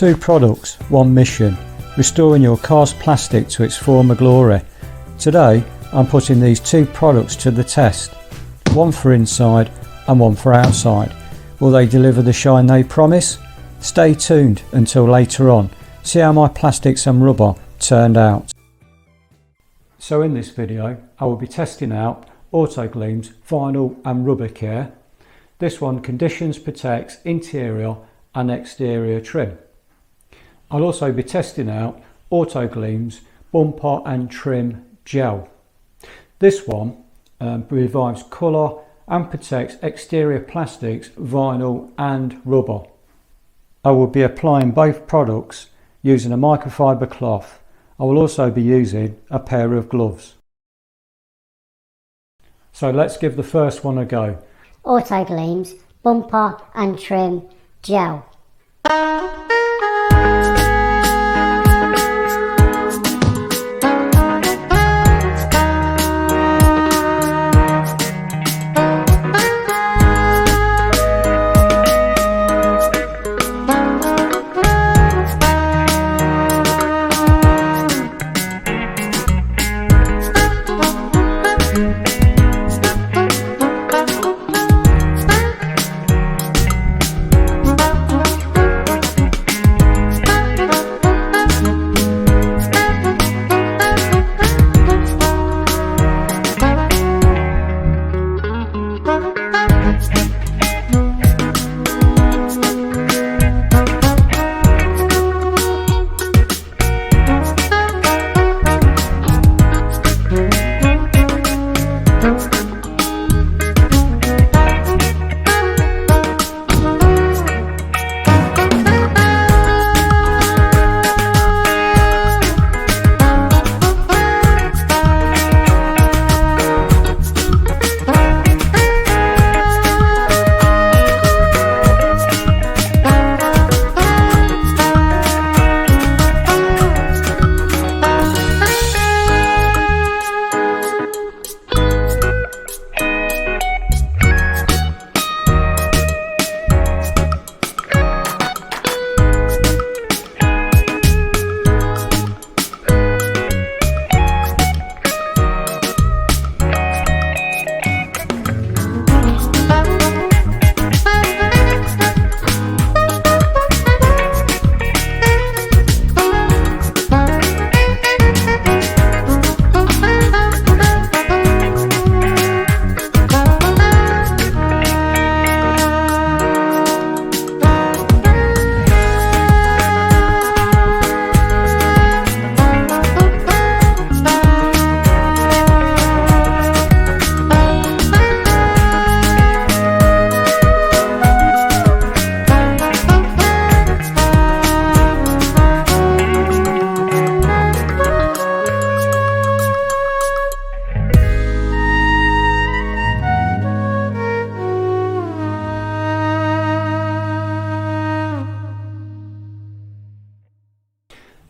Two products, one mission, restoring your car's plastic to its former glory. Today I'm putting these two products to the test, one for inside and one for outside. Will they deliver the shine they promise? Stay tuned until later on, see how my plastics and rubber turned out. So in this video I will be testing out Autoglym's vinyl and rubber care. This one conditions, protects interior and exterior trim. I'll also be testing out Autoglym's bumper and trim gel. This one revives colour and protects exterior plastics, vinyl and rubber. I will be applying both products using a microfiber cloth. I will also be using a pair of gloves. So let's give the first one a go. Autoglym's bumper and trim gel.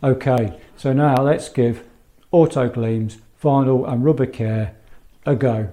Okay, so now let's give Autoglym's vinyl and rubber care a go.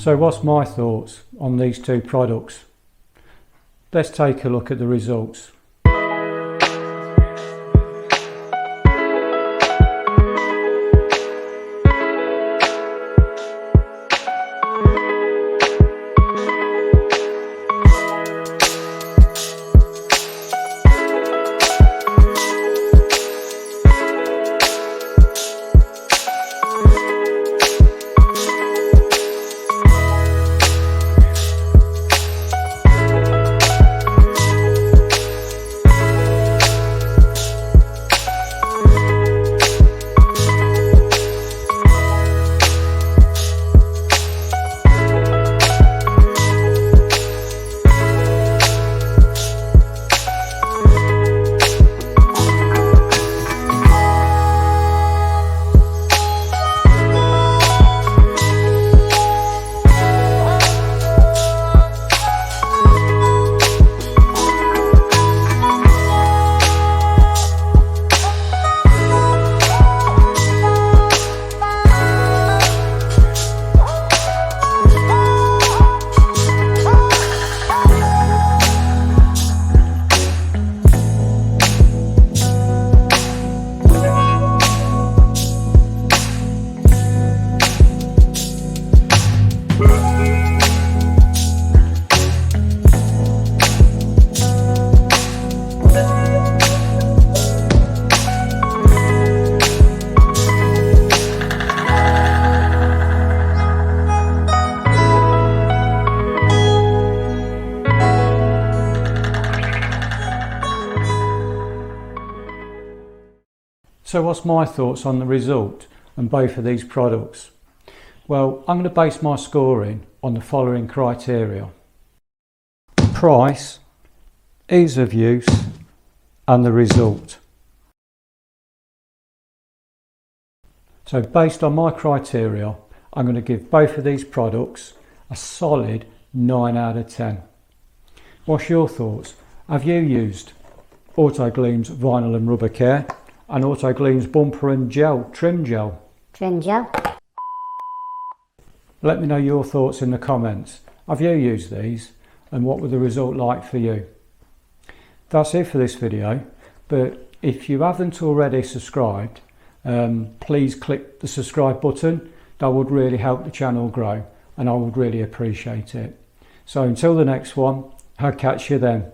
So what's my thoughts on these two products? Let's take a look at the results. So what's my thoughts on the result and both of these products? Well, I'm going to base my scoring on the following criteria: price, ease of use, and the result. So based on my criteria, I'm going to give both of these products a solid 9 out of 10. What's your thoughts? Have you used Autoglym's Vinyl and Rubber Care and Autoglym's Bumper and Gel, Trim Gel? Trim gel. Let me know your thoughts in the comments. Have you used these and what were the result like for you? That's it for this video, but if you haven't already subscribed, please click the subscribe button. That would really help the channel grow and I would really appreciate it. So until the next one, I'll catch you then.